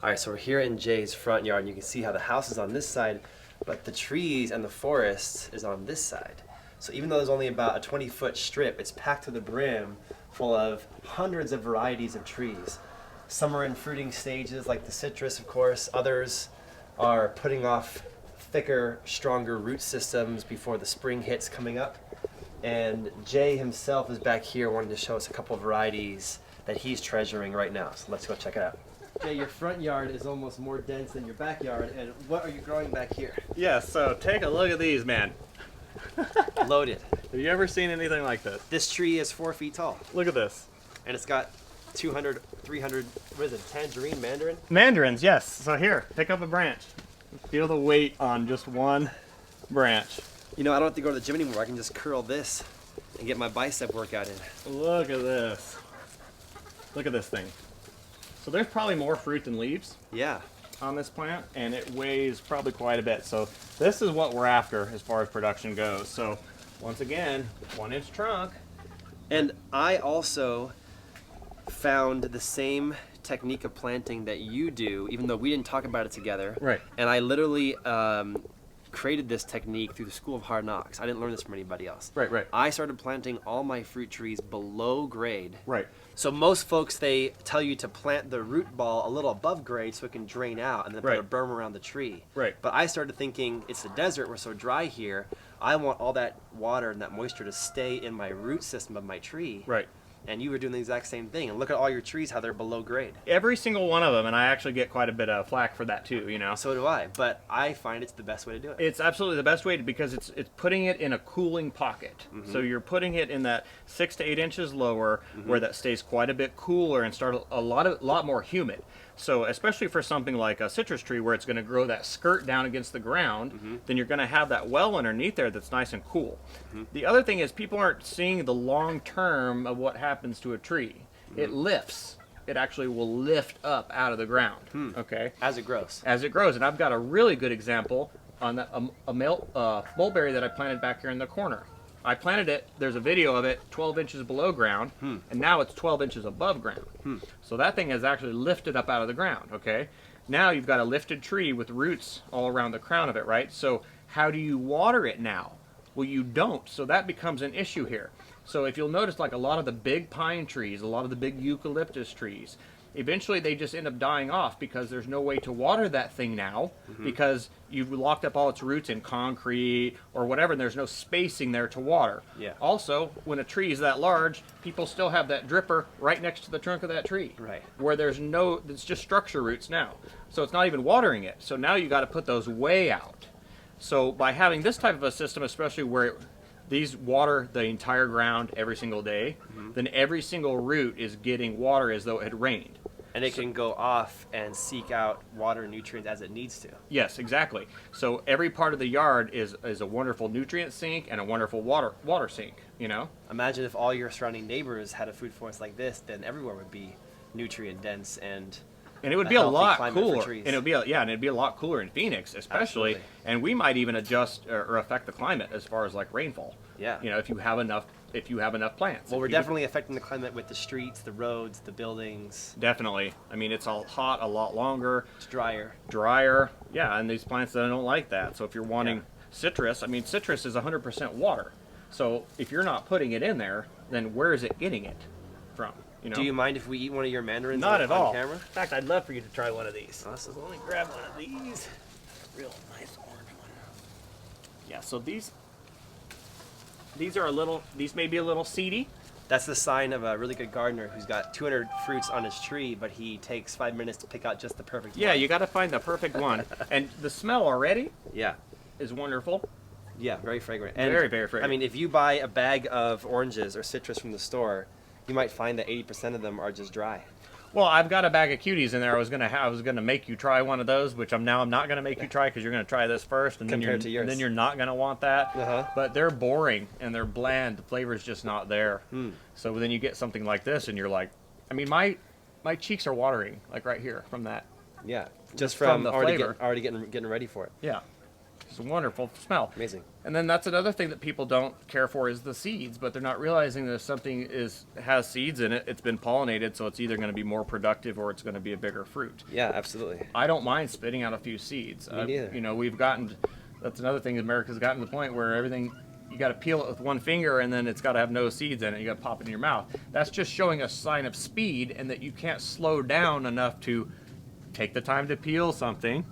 All right, so we're here in Jay's front yard, and you can see how the house is on this side, but the trees and the forest is on this side. So even though there's only about a 20-foot strip, it's packed to the brim full of hundreds of varieties of trees. Some are in fruiting stages, like the citrus, of course. Others are putting off thicker, stronger root systems before the spring hits coming up. And Jay himself is back here wanting to show us a couple of varieties that he's treasuring right now. So let's go check it out. Jay, your front yard is almost more dense than your backyard, and what are you growing back here? Yeah, so take a look at these, man. Loaded. Have you ever seen anything like this? This tree is 4 feet tall, Look at this. and it's got 200, 300, what is it, tangerine, mandarin? Mandarins, yes. So here, pick up a branch. Feel the weight on just one branch. You know, I don't have to go to the gym anymore. I can just curl this and get my bicep workout in. Look at this. Look at this thing. So there's probably more fruit than leaves Yeah. on this plant, and it weighs probably quite a bit. So this is what we're after as far as production goes. So once again, 1-inch trunk. And I also found the same technique of planting that you do, even though we didn't talk about it together. Right. And I literally created this technique through the School of Hard Knocks. I didn't learn this from anybody else. Right. I started planting all my fruit trees below grade. Right. So most folks, they tell you to plant the root ball a little above grade so it can drain out and then put a Right. berm around the tree. Right. But I started thinking, it's the desert, we're so dry here. I want all that water and that moisture to stay in my root system of my tree. Right. And you were doing the exact same thing. And look at all your trees, how they're below grade. Every single one of them, and I actually get quite a bit of flack for that too, you know. So do I, but I find it's the best way to do it. It's absolutely the best way because it's putting it in a cooling pocket. So you're putting it in that 6 to 8 inches lower, where that stays quite a bit cooler and start a lot more humid. So especially for something like a citrus tree where it's going to grow that skirt down against the ground, then you're going to have that well underneath there that's nice and cool. The other thing is people aren't seeing the long term of what happens to a tree. It lifts. It actually will lift up out of the ground. Okay. As it grows. As it grows, and I've got a really good example on a mulberry that I planted back here in the corner. I planted it, there's a video of it 12 inches below ground, and now it's 12 inches above ground. So that thing has actually lifted up out of the ground, okay? Now you've got a lifted tree with roots all around the crown of it, right? So how do you water it now? Well, you don't, so that becomes an issue here. So if you'll notice, like a lot of the big pine trees, a lot of the big eucalyptus trees, eventually they just end up dying off because there's no way to water that thing now because you've locked up all its roots in concrete or whatever, and there's no spacing there to water. Yeah. Also, when a tree is that large, people still have that dripper right next to the trunk of that tree. Right. Where it's just structure roots now. So it's not even watering it. So now you got to put those way out. So by having this type of a system, especially where these water the entire ground every single day, then every single root is getting water as though it had rained. And it can go off and seek out water and nutrients as it needs to. Yes, exactly. So every part of the yard is a wonderful nutrient sink and a wonderful water sink, you know? Imagine if all your surrounding neighbors had a food forest like this, then everywhere would be nutrient dense and it would be a lot cooler. And it'd be a lot cooler in Phoenix, especially. Absolutely. And we might even adjust or affect the climate as far as like rainfall. Yeah. You know, if you have enough plants. Well, we're definitely affecting the climate with the streets, the roads, the buildings. Definitely. I mean, it's all hot a lot longer. It's drier. Yeah, and these plants that don't like that. So if you're wanting citrus, I mean, citrus is 100% water. So if you're not putting it in there, then where is it getting it from? You know? Do you mind if we eat one of your mandarins Not at all. on camera? In fact, I'd love for you to try one of these. Awesome. So let me grab one of these. Real nice orange one. Yeah, so these may be a little seedy. That's the sign of a really good gardener who's got 200 fruits on his tree, but he takes 5 minutes to pick out just the perfect one. Yeah, you got to find the perfect one. And the smell already Yeah. is wonderful. Yeah, very fragrant. And, Very, very fragrant. I mean, if you buy a bag of oranges or citrus from the store, you might find that 80% of them are just dry. Well, I've got a bag of cuties in there. I was gonna make you try one of those, which I'm not gonna make you try because you're gonna try this first, and Compared to yours. then you're not gonna want that. Uh-huh. But they're boring and they're bland. The flavor's just not there. So then you get something like this, and you're like, I mean, my cheeks are watering like right here from that. Yeah, just from from the already flavor. getting ready for it. Yeah. It's a wonderful smell. Amazing. And then that's another thing that people don't care for is the seeds, but they're not realizing that if something has seeds in it, it's been pollinated, so it's either going to be more productive or it's going to be a bigger fruit. Yeah, absolutely. I don't mind spitting out a few seeds. Me neither. You know, that's another thing. America's gotten to the point where everything, you got to peel it with one finger and then it's got to have no seeds in it. You got to pop it in your mouth. That's just showing a sign of speed and that you can't slow down enough to take the time to peel something.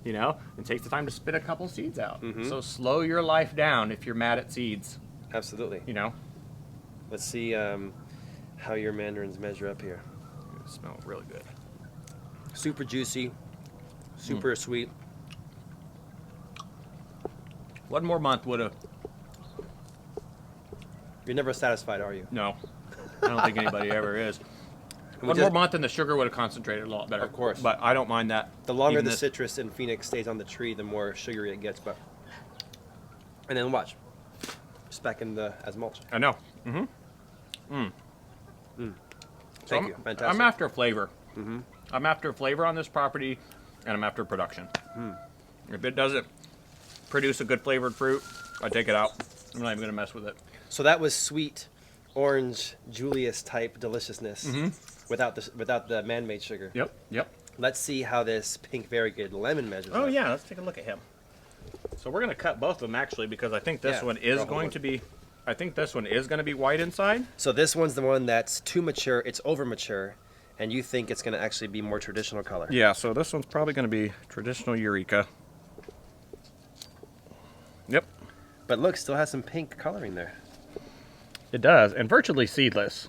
You know, it takes the time to spit a couple seeds out. So slow your life down if you're mad at seeds. Absolutely. You know? Let's see how your mandarins measure up here. They smell really good. Super juicy, super sweet. One more month would have... You're never satisfied, are you? No. I don't think anybody ever is. One more month and the sugar would have concentrated a lot better. Of course. But I don't mind that. The longer the citrus in Phoenix stays on the tree, the more sugary it gets. But and then watch, just back in as mulch. I know. Thank you. Fantastic. I'm after flavor. I'm after flavor on this property, and I'm after production. If it doesn't produce a good flavored fruit, I take it out. I'm not even going to mess with it. So that was sweet, orange Julius type deliciousness without the man-made sugar. Yep. Let's see how this pink variegated lemon measures. Oh up. yeah, let's take a look at him. So we're going to cut both of them actually because I think this one is going to be. I think this one is going to be white inside. So this one's the one that's too mature. It's over mature, and you think it's going to actually be more traditional color. Yeah. So this one's probably going to be traditional Eureka. Yep. But look, still has some pink coloring there. It does, and virtually seedless.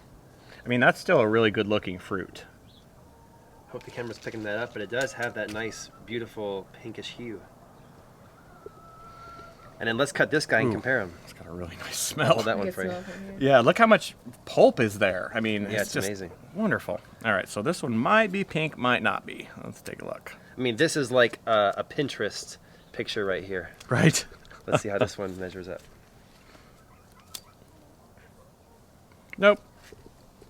I mean, that's still a really good looking fruit. Hope the camera's picking that up, but it does have that nice, beautiful pinkish hue. And then let's cut this guy and compare them. It's got a really nice smell. Hold that one for you. Yeah, look how much pulp is there. I mean, Yeah, it's just amazing. Wonderful. All right, so this one might be pink, might not be. Let's take a look. I mean, this is like a Pinterest picture right here. Right. Let's see how this one measures up. Nope.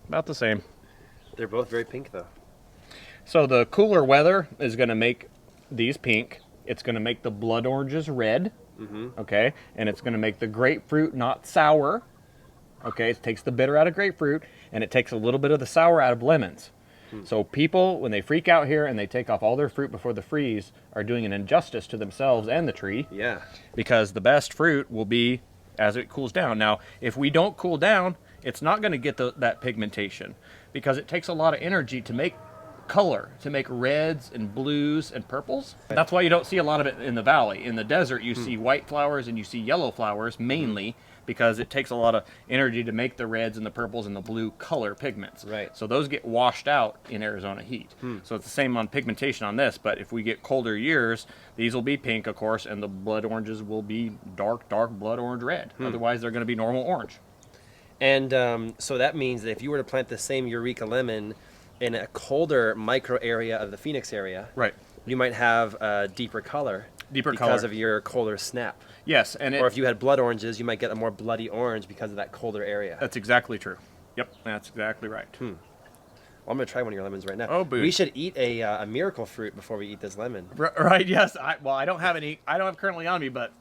About the same. They're both very pink, though. So the cooler weather is going to make these pink. It's going to make the blood oranges red. Okay, and it's going to make the grapefruit not sour. Okay, it takes the bitter out of grapefruit, and it takes a little bit of the sour out of lemons. So people, when they freak out here and they take off all their fruit before the freeze, are doing an injustice to themselves and the tree. Yeah. Because the best fruit will be as it cools down. Now, if we don't cool down, it's not going to get that pigmentation because it takes a lot of energy to make color, to make reds and blues and purples. That's why you don't see a lot of it in the valley. In the desert, you see white flowers and you see yellow flowers mainly because it takes a lot of energy to make the reds and the purples and the blue color pigments. Right. So those get washed out in Arizona heat. So it's the same on pigmentation on this, but if we get colder years, these will be pink, of course, and the blood oranges will be dark blood orange red. Otherwise, they're going to be normal orange. And so that means that if you were to plant the same Eureka lemon in a colder micro area of the Phoenix area, Right. you might have a deeper color. Because color. of your colder snap. Yes, and Or if you had blood oranges, you might get a more bloody orange because of that colder area. that's exactly true. Yep, that's exactly right. Well, I'm going to try one of your lemons right now. Oh, boo. We should eat a miracle fruit before we eat this lemon. Right, yes. I don't have any. I don't have currently on me, but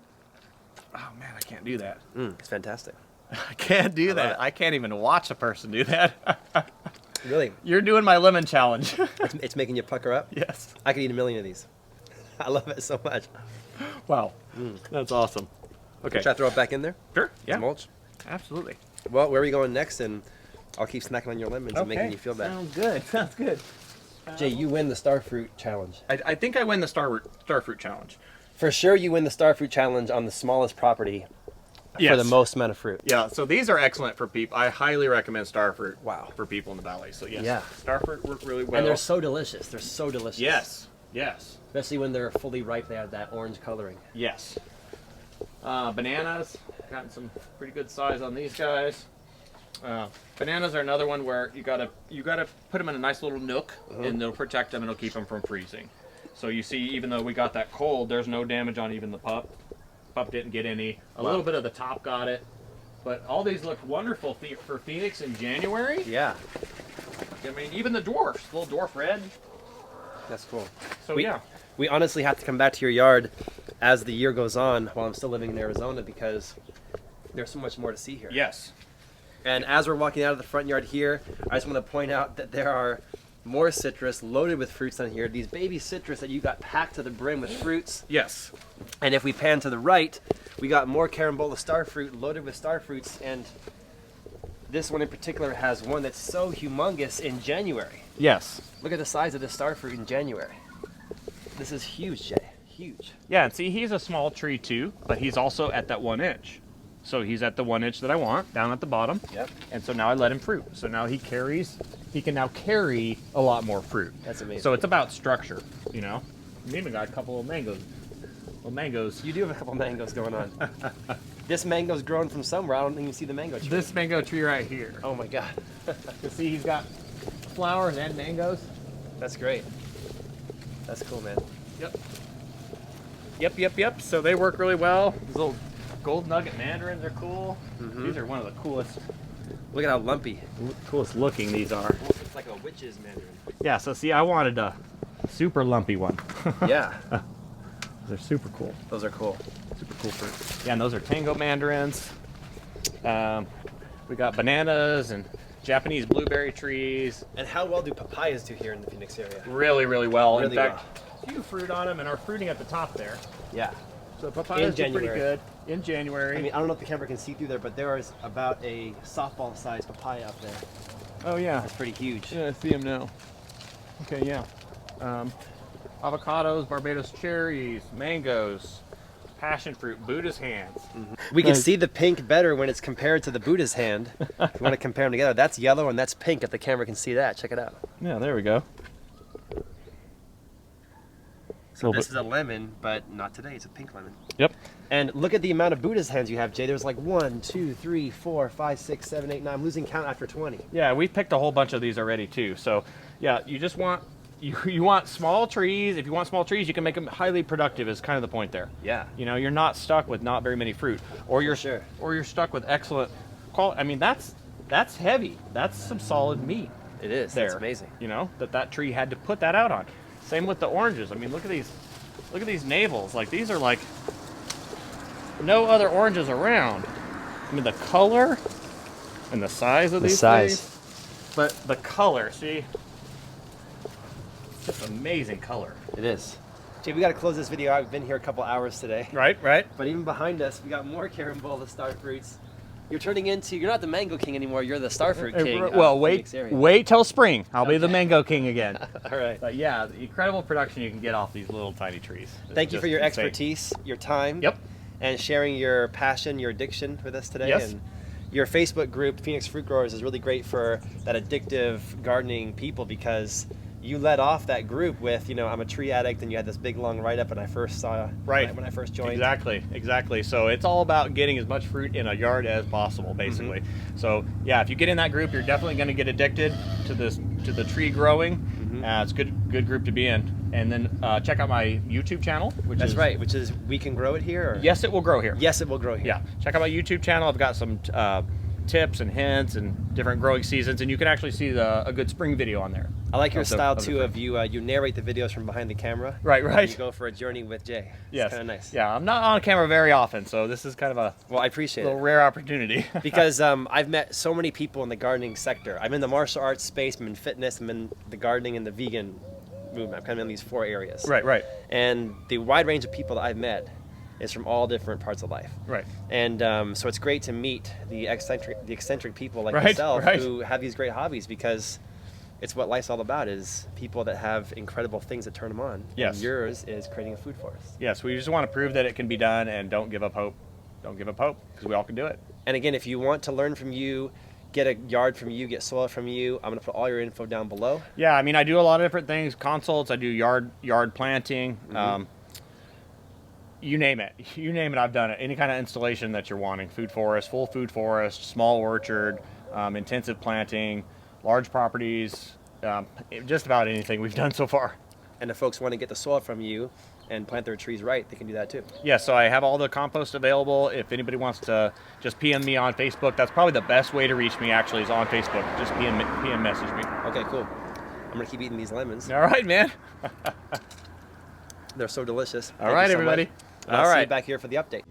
oh man, I can't do that. It's fantastic. I can't do that. it. I can't even watch a person do that. Really? You're doing my lemon challenge. It's making you pucker up? Yes. I could eat 1,000,000 of these. I love it so much. Wow. That's awesome. Okay. Should I throw it back in there? Sure. Yeah. Mulch? Absolutely. Well, where are we going next? And I'll keep snacking on your lemons and making you feel bad. Sounds good. Sounds good. Jay, you win the Starfruit Challenge. I think I win the Starfruit challenge. For sure, you win the Starfruit Challenge on the smallest property for Yes. the most amount of fruit. Yeah, so these are excellent for people. I highly recommend Starfruit. Wow. For people in the valley. So yes, Yeah. Starfruit work really well. And they're so delicious. They're so delicious. yes, yes, Especially when they're fully ripe, they have that orange coloring. yes. Bananas, gotten some pretty good size on these guys. Bananas are another one where you gotta put them in a nice little nook, and they'll protect them and it'll keep them from freezing. So you see, even though we got that cold, there's no damage on even the pup. Pup didn't get any. A little bit of the top got it, but all these look wonderful for Phoenix in January. Yeah, I mean, even the dwarfs, little dwarf red. that's cool. So We- yeah, We honestly have to come back to your yard as the year goes on while I'm still living in Arizona, because there's so much more to see here. Yes. And as we're walking out of the front yard here, I just want to point out that there are more citrus loaded with fruits on here. These baby citrus that you got packed to the brim with fruits. Yes. And if we pan to the right, we got more carambola star fruit loaded with star fruits. And this one in particular has one that's so humongous in January. Yes. Look at the size of this star fruit in January. This is huge, Jay. Huge. Yeah, and see, he's a small tree too, but he's also at that 1 inch. So he's at the 1 inch that I want, down at the bottom. Yep. And so now I let him fruit. So now he can now carry a lot more fruit. That's amazing. So it's about structure, you know? We even got a couple of mangoes. Little mangoes. You do have a couple mangoes going on. This mango's grown from somewhere. I don't even see the mango tree. This mango tree right here. Oh my God. You see he's got flowers and mangoes. That's great. That's cool, man. Yep. So they work really well. These little gold nugget mandarins are cool. Mm-hmm. These are one of the coolest Look at how lumpy. coolest looking these are. It's like a witch's mandarin. Yeah, so see, I wanted a super lumpy one. Yeah. They're super cool. Those are cool. Super cool fruit. Yeah, and those are tango mandarins. We got bananas and Japanese blueberry trees. And how well do papayas do here in the Phoenix area? Really, really well. Really in fact, few fruit on them and are fruiting at the top there. Yeah. So papayas do pretty January. good in January. I mean, I don't know if the camera can see through there, but there is about a softball-sized papaya up there. oh yeah. That's pretty huge. Yeah, I see them now. Okay, yeah. Avocados, Barbados cherries, mangoes, passion fruit, Buddha's hands. We can see the pink better when it's compared to the Buddha's hand. If you want to compare them together, that's yellow and that's pink. If the camera can see that, check it out. Yeah, there we go. So this is a lemon, but not today. It's a pink lemon. Yep. And look at the amount of Buddha's hands you have, Jay. There's like 1, 2, 3, 4, 5, 6, 7, 8, 9. I'm losing count after 20. Yeah, we picked a whole bunch of these already too. So, yeah, you just want you want small trees. If you want small trees, you can make them highly productive. Is kind of the point there. Yeah. You know, you're not stuck with not very many fruit, or you're Sure. or you're stuck with excellent quality. I mean, that's heavy. That's some solid meat. It is. There. That's amazing. You know, that tree had to put that out on. Same with the oranges. I mean, look at these navels. Like, these are like no other oranges around. I mean, the color and the size of these things. But the color, see? Just amazing color. It is. Jay, we got to close this video out. We've been here a couple hours today. Right. But even behind us, we got more carambola star fruits. You're turning into, you're not the mango king anymore, you're the star fruit king. Well, wait till spring. I'll be the mango king again. All right. But yeah, the incredible production you can get off these little tiny trees. It's Thank you for just your insane. expertise, your time. Yep. And sharing your passion, your addiction with us today. Yes. And your Facebook group, Phoenix Fruit Growers, is really great for that addictive gardening people, because you led off that group with, you know, I'm a tree addict, and you had this big long write-up when I first saw, when I first joined. Exactly. So it's all about getting as much fruit in a yard as possible, basically. Mm-hmm. So yeah, if you get in that group, you're definitely going to get addicted to the tree growing. Mm-hmm. It's a good group to be in. And then check out my YouTube channel, which is We Can Grow It Here? Or? Yes, it will grow here. Yes, it will grow here. Yeah, check out my YouTube channel. I've got some tips and hints and different growing seasons, and you can actually see a good spring video on there. I like your style too of you narrate the videos from behind the camera. Right. You go for a journey with Jay. Yes. It's kind of nice. Yeah, I'm not on camera very often, so this is kind of I appreciate little rare opportunity. because I've met so many people in the gardening sector. I'm in the martial arts space, I'm in fitness, I'm in the gardening and the vegan movement. I'm kind of in these 4 areas. Right. And the wide range of people that I've met is from all different parts of life. Right. And so it's great to meet the eccentric people like yourself who have these great hobbies, because it's what life's all about, is people that have incredible things that turn them on. Yes. And yours is creating a food forest. Yes, we just want to prove that it can be done, and don't give up hope. Don't give up hope, because we all can do it. And again, if you want to learn from you, get a yard from you, get soil from you, I'm going to put all your info down below. Yeah, I mean, I do a lot of different things. Consults, I do yard planting. Mm-hmm. You name it, I've done it. Any kind of installation that you're wanting, food forest, full food forest, small orchard, intensive planting, large properties, just about anything we've done so far. And if folks want to get the soil from you and plant their trees right, they can do that too. Yeah, so I have all the compost available. If anybody wants to just PM me on Facebook, that's probably the best way to reach me, actually, is on Facebook. Just PM message me. Okay, cool. I'm going to keep eating these lemons. All right, man. They're so delicious. All right, Thank you so everybody. much. And I'll All see right. you back here for the update.